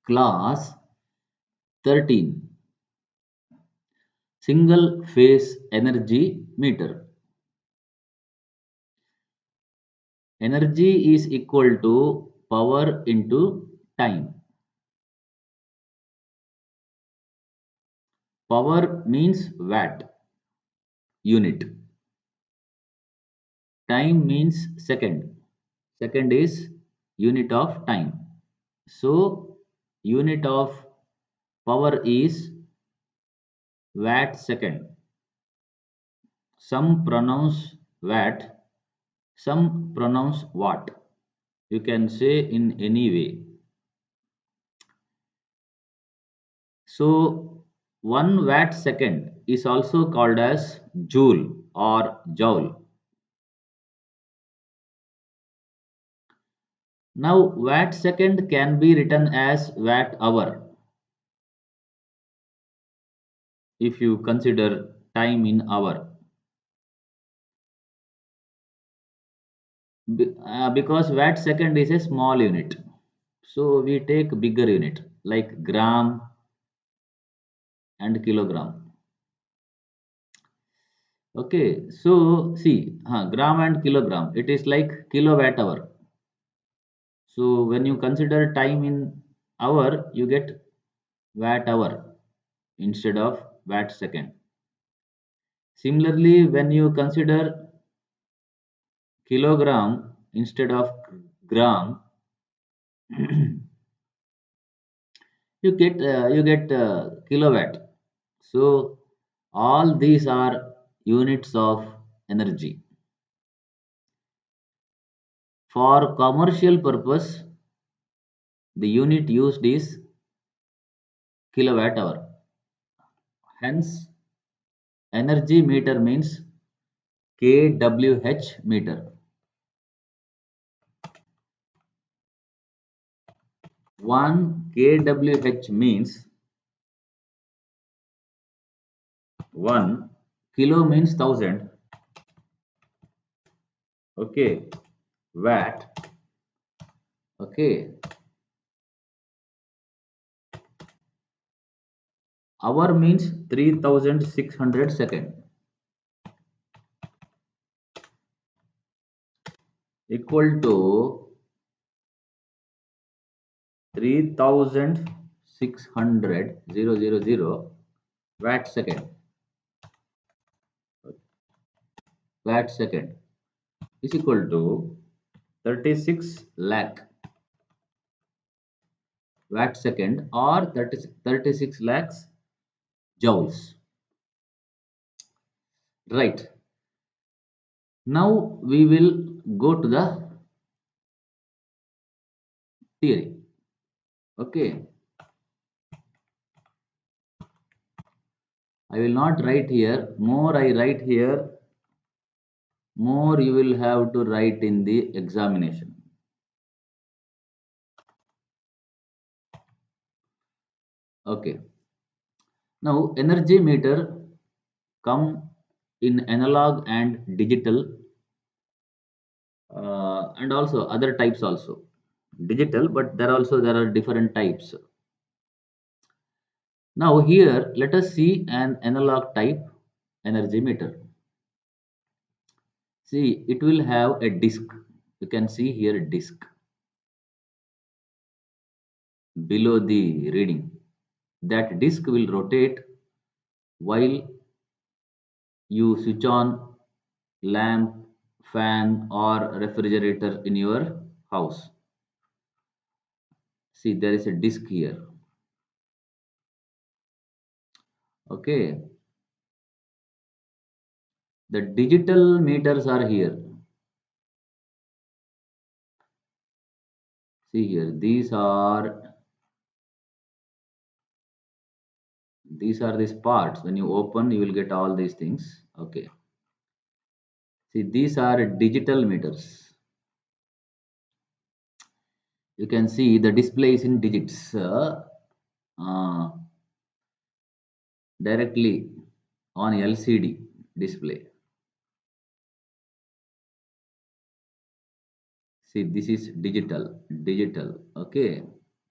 Class 13. Single phase energy meter. Energy is equal to power into time. Power means watt unit. Time means second. Second is unit of time. So unit of power is watt second. Some pronounce watt, some pronounce watt. You can say in any way. So 1 watt second is also called as joule or joule. Now watt second can be written as watt hour if you consider time in hour. Because watt second is a small unit. So we take bigger unit like gram and kilogram. Okay, so see, gram and kilogram, it is like kilowatt hour. So when you consider time in hour, you get watt hour instead of watt second. Similarly, when you consider kilogram instead of gram, you get kilowatt. So all these are units of energy. For commercial purpose, the unit used is kilowatt hour. Hence, energy meter means kWh meter. 1 kWh means 1 kilo means 1000. Okay, watt. Okay, hour means 3600 second equal to 3600 watt second. Watt second is equal to 36 lakh watt second or 36 lakhs joules. Right. Now we will go to the theory. Okay. I will not write here. More I write here, more you will have to write in the examination. Okay. Now energy meter come in analog and digital and also other types also. Digital, but there are different types. Now here let us see an analog type energy meter. See, it will have a disc. You can see here disc below the reading. That disc will rotate while you switch on lamp, fan, or refrigerator in your house. See, there is a disc here. Okay, the digital meters are here. See here, these are these parts. When you open, you will get all these things. Okay, see, these are digital meters. You can see the display is in digits uh, directly on LCD display. See, this is digital. Okay,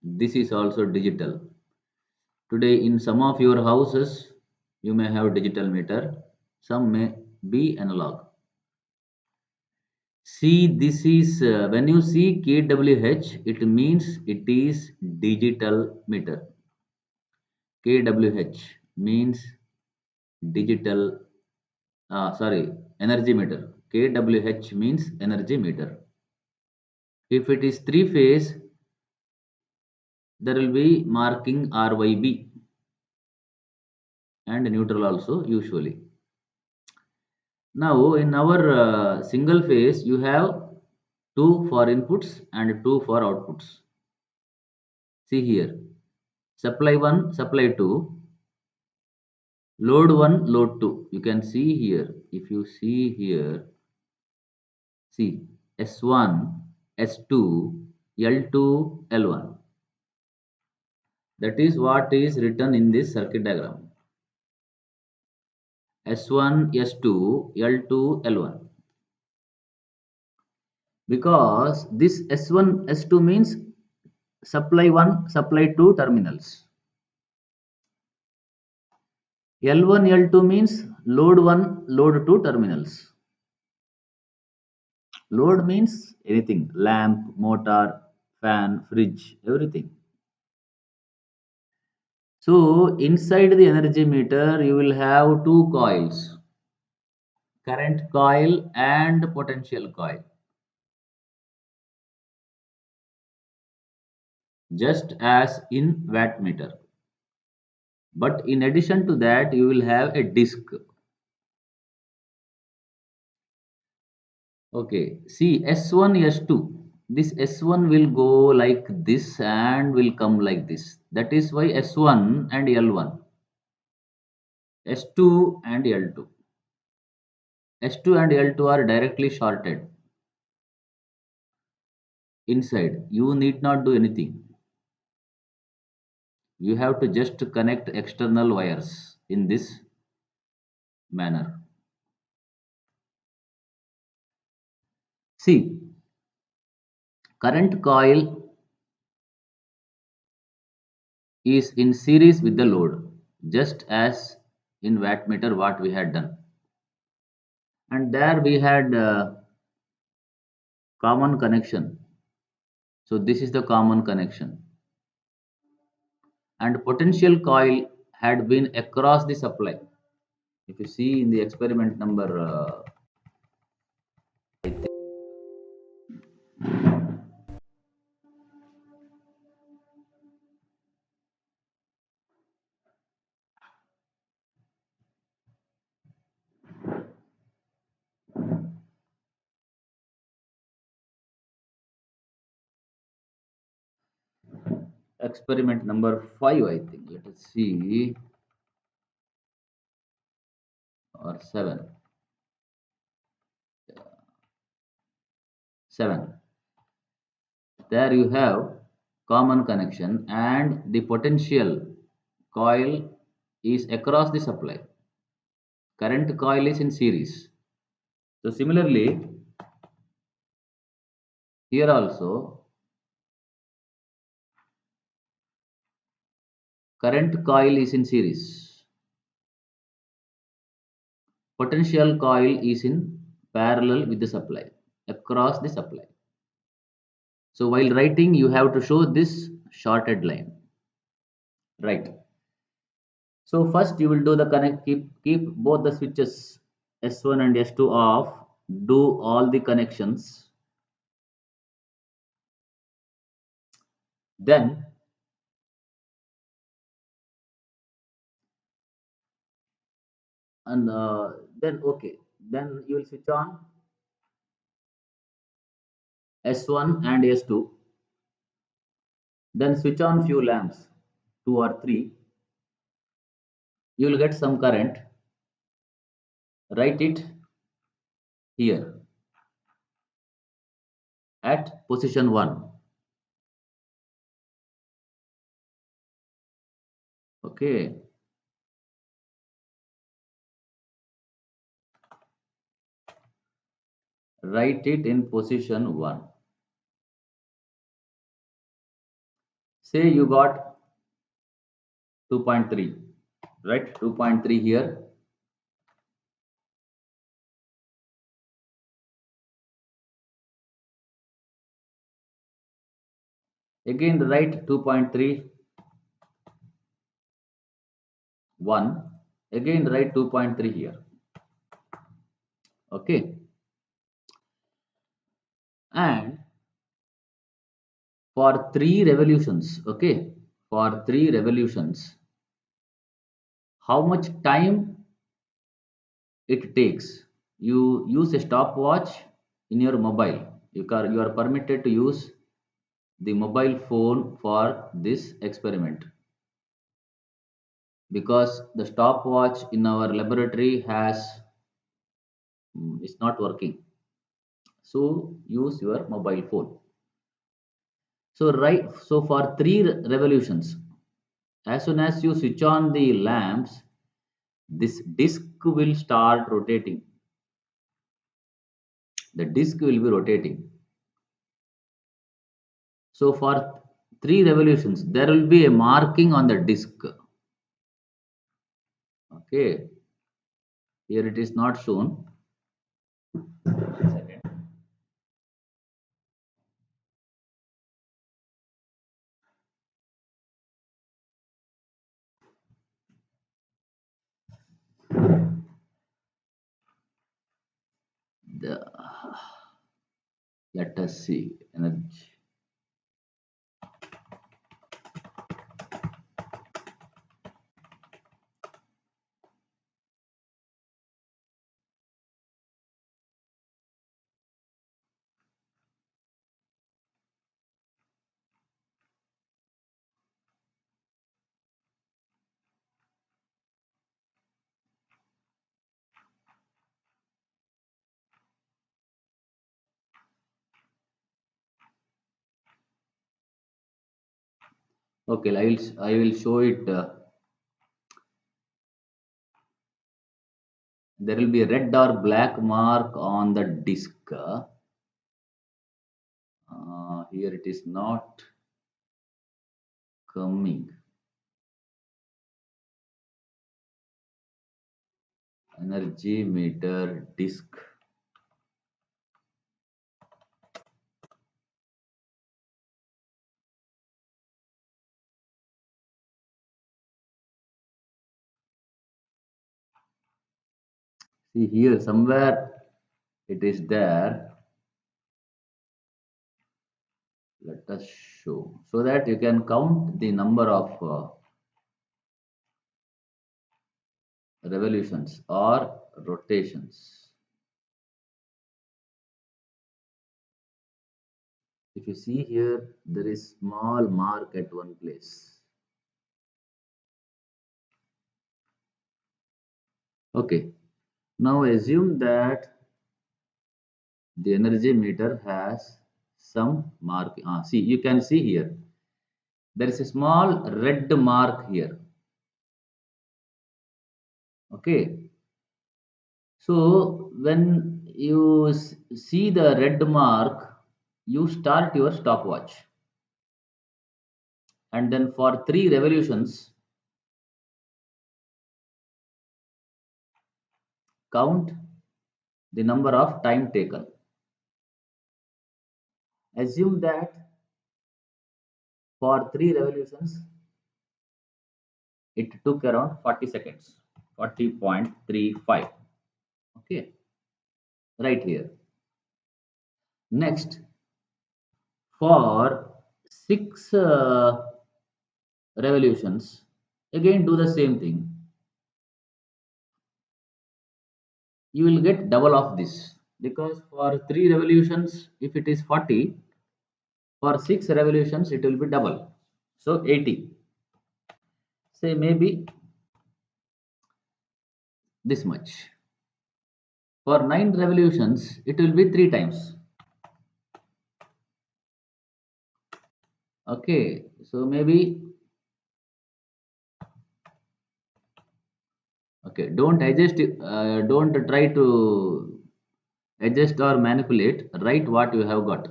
This is also digital. Today, in some of your houses, you may have digital meter, some may be analog. See, this is when you see kWh, it means it is digital meter. kWh means digital, energy meter. kWh means energy meter. If it is three phase, there will be marking RYB and neutral also usually. Now, in our single phase, you have two for inputs and two for outputs. See here, supply 1, supply 2, load 1, load 2. You can see here, if you see here, see S1, S2, L2, L1. That is what is written in this circuit diagram. S1, S2, L2, L1. Because this S1, S2 means supply 1, supply 2 terminals. L1, L2 means load 1, load 2 terminals. Load means anything, lamp, motor, fan, fridge, everything. So inside the energy meter, you will have two coils, current coil and potential coil. Just as in watt meter. But in addition to that, you will have a disk. Okay, see S1, S2. This S1 will go like this and will come like this. That is why S1 and L1, S2 and L2. S2 and L2 are directly shorted inside. You need not do anything. You have to just connect external wires in this manner. See, current coil is in series with the load, just as in wattmeter what we had done. And there we had common connection. So this is the common connection. And potential coil had been across the supply. If you see in the experiment number, I think experiment number 5, I think. Let us see, or 7. 7. There you have common connection and the potential coil is across the supply. Current coil is in series. So similarly, here also current coil is in series. Potential coil is in parallel with the supply, across the supply. So while writing, you have to show this shorted line. Right. So first you will do the connect, keep both the switches S1 and S2 off, do all the connections. Then and then okay, then you will switch on S1 and S2. Then switch on few lamps, 2 or 3. You will get some current. Write it here at position 1. Okay. Write it in position 1. say you got 2.3, right? 2.3 here. Again write 2.3, 1. Again write 2.3 here. Okay. And for 3 revolutions, okay, for 3 revolutions, how much time it takes? You use a stopwatch in your mobile. You are permitted to use the mobile phone for this experiment because the stopwatch in our laboratory has is not working. So use your mobile phone. So for 3 revolutions, as soon as you switch on the lamps, this disk will start rotating. The disk will be rotating. So for 3 revolutions, there will be a marking on the disk. Okay, here it is not shown. 1 second. The, let us see energy. Okay, I will show it. There will be a red or black mark on the disk. Here it is not coming. Energy meter disk. See here somewhere it is there. Let us show so that you can count the number of revolutions or rotations. If you see here, there is small mark at one place. Okay, now assume that the energy meter has some mark. See, you can see here. There is a small red mark here. Okay, so when you see the red mark, you start your stopwatch, and then for 3 revolutions, count the number of time taken. Assume that for 3 revolutions, it took around 40 seconds, 40.35. Okay, right here. Next, for 6 revolutions, again do the same thing. You will get double of this because for 3 revolutions, if it is 40, for 6 revolutions, it will be double. So 80. Say maybe this much. For 9 revolutions, it will be 3 times. Okay, so maybe okay. Don't try to adjust or manipulate. Write what you have got.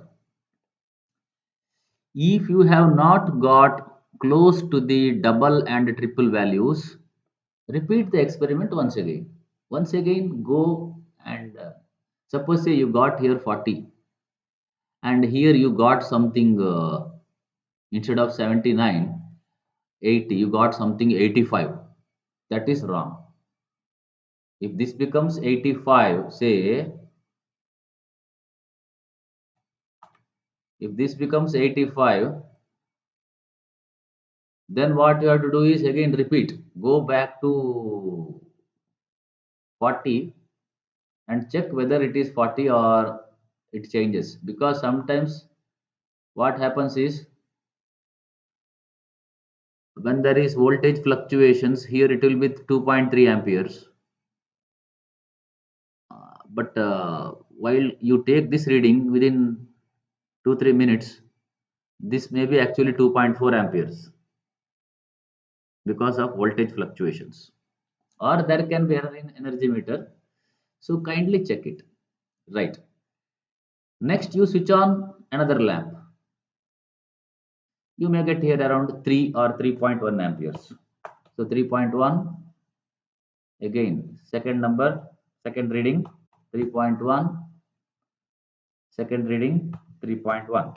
If you have not got close to the double and triple values, repeat the experiment once again. Once again, go and suppose say you got here 40 and here you got something instead of 79, 80, you got something 85. That is wrong. If this becomes 85, say, if this becomes 85, then what you have to do is again repeat. Go back to 40 and check whether it is 40 or it changes. Because sometimes what happens is when there is voltage fluctuations, here it will be 2.3 amperes. But while you take this reading within 2 3 minutes, this may be actually 2.4 amperes because of voltage fluctuations, or there can be error in energy meter. So kindly check it. Right. Next, you switch on another lamp. You may get here around 3 or 3.1 amperes. So 3.1, again second number, second reading 3.1, second reading 3.1.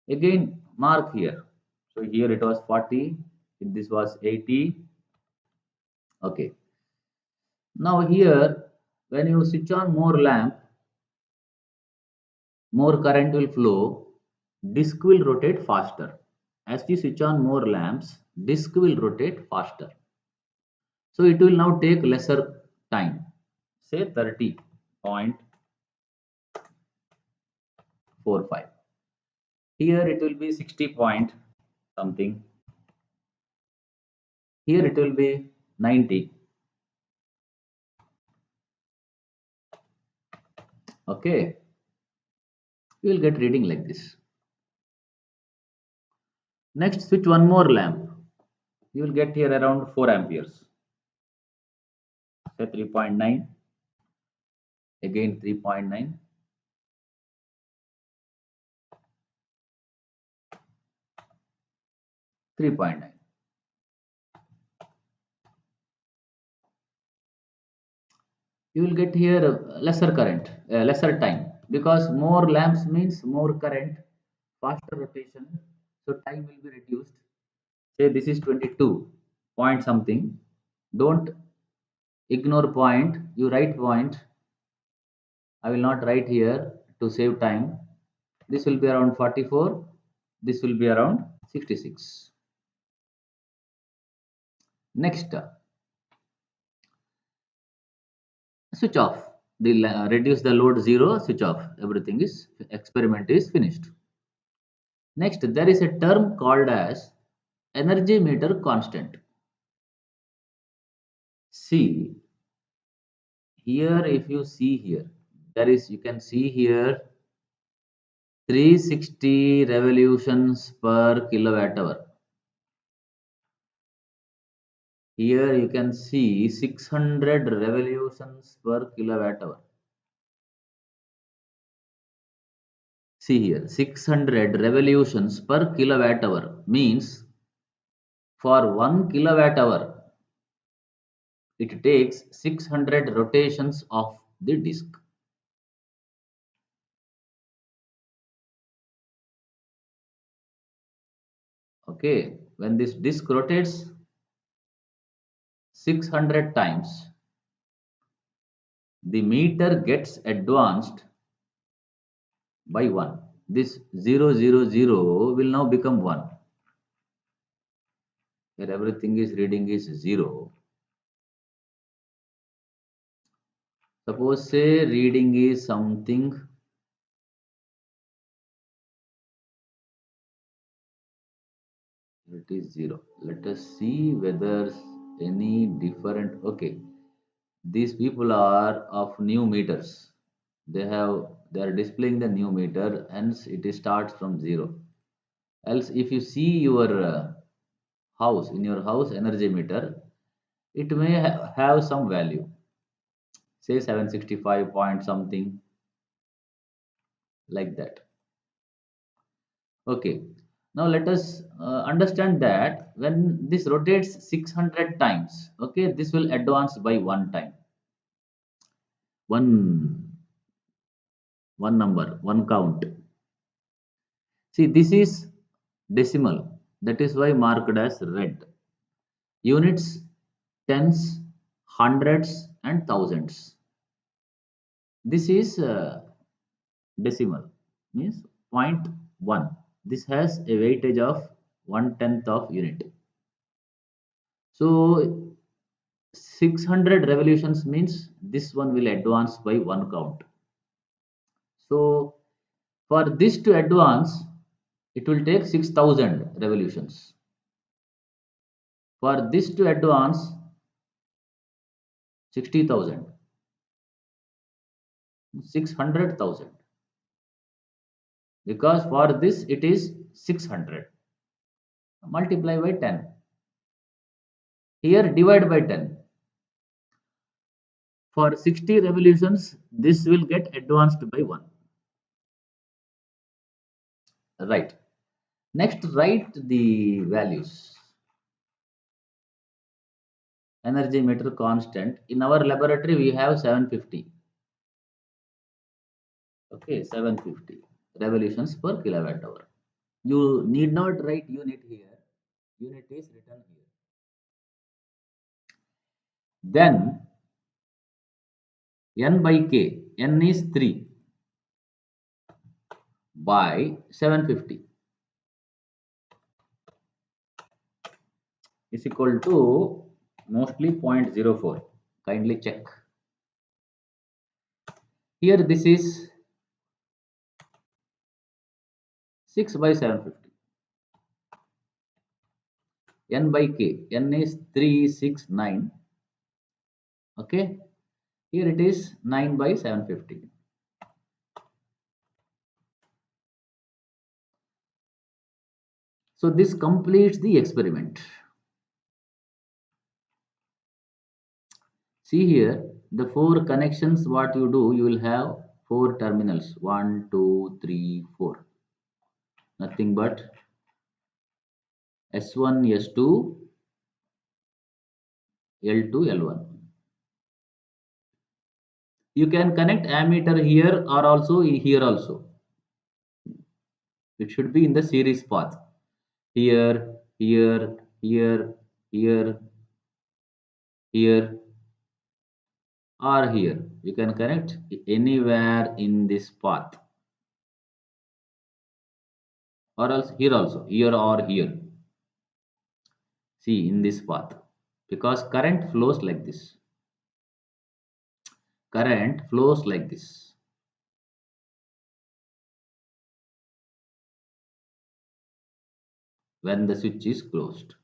Again mark here. So here it was 40, this was 80. Okay. Now here, when you switch on more lamp, more current will flow, disk will rotate faster. As you switch on more lamps, disk will rotate faster. So it will now take lesser time, say 30.45. Here it will be 60 point something. Here it will be 90. Okay, you will get reading like this. Next, switch one more lamp. You will get here around 4 amperes. Say 3.9. Again 3.9. 3.9. You will get here lesser current, lesser time, because more lamps means more current, faster rotation, so time will be reduced. Say this is 22 point something. Don't ignore point. You write point. I will not write here to save time. This will be around 44. This will be around 66. Next, switch off. Reduce the load 0. Switch off. Everything is experiment is finished. Next, there is a term called as energy meter constant. See here, if you see here, there is, you can see here 360 revolutions per kilowatt hour. Here you can see 600 revolutions per kilowatt hour. See here, 600 revolutions per kilowatt hour means for 1 kilowatt hour it takes 600 rotations of the disk. Okay, when this disk rotates 600 times, the meter gets advanced by 1. This 000 will now become 1. Here everything is reading is 0. Suppose say reading is something, it is 0. Let us see whether any different. Okay, these people are of new meters. They are displaying the new meter, hence it starts from 0. Else if you see your house, in your house energy meter, it may have some value, say 765 point something, like that. Okay, Now let us understand that when this rotates 600 times, okay, this will advance by one time, one one number, one count. See, this is decimal. That is why marked as red. Units, tens, hundreds, and thousands. This is decimal, means zero point 0.1. This has a weightage of 1/10 of unit. So 600 revolutions means this one will advance by one count. So for this to advance, it will take 6,000 revolutions. For this to advance, 60,000, 600,000. Because for this it is 600. Multiply by 10. Here divide by 10. For 60 revolutions, this will get advanced by 1. Right. Next, write the values. Energy meter constant. In our laboratory, we have 750. Okay, 750 revolutions per kilowatt hour. You need not write unit here. Unit is written here. Then n by k. N is 3 by 750 is equal to mostly 0.04. Kindly check. Here this is 6 by 750. N by k. N is 369. Okay. Here it is 9 by 750. So this completes the experiment. See here, the four connections what you do, you will have four terminals. 1, 2, 3, 4. Nothing but S1, S2, L2, L1. You can connect ammeter here or also here also. It should be in the series path. Here, here, here, here, here, or here. You can connect anywhere in this path. Or else here or here. See in this path. Because current flows like this. Current flows like this. When the switch is closed.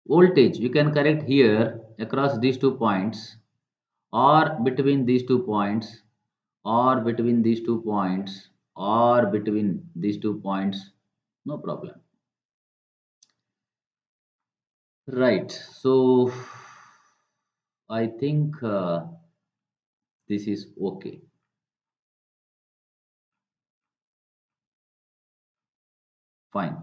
Voltage you can correct here across these 2 points, or between these 2 points, or between these 2 points, or between these 2 points. No problem. Right. So I think this is okay. Fine.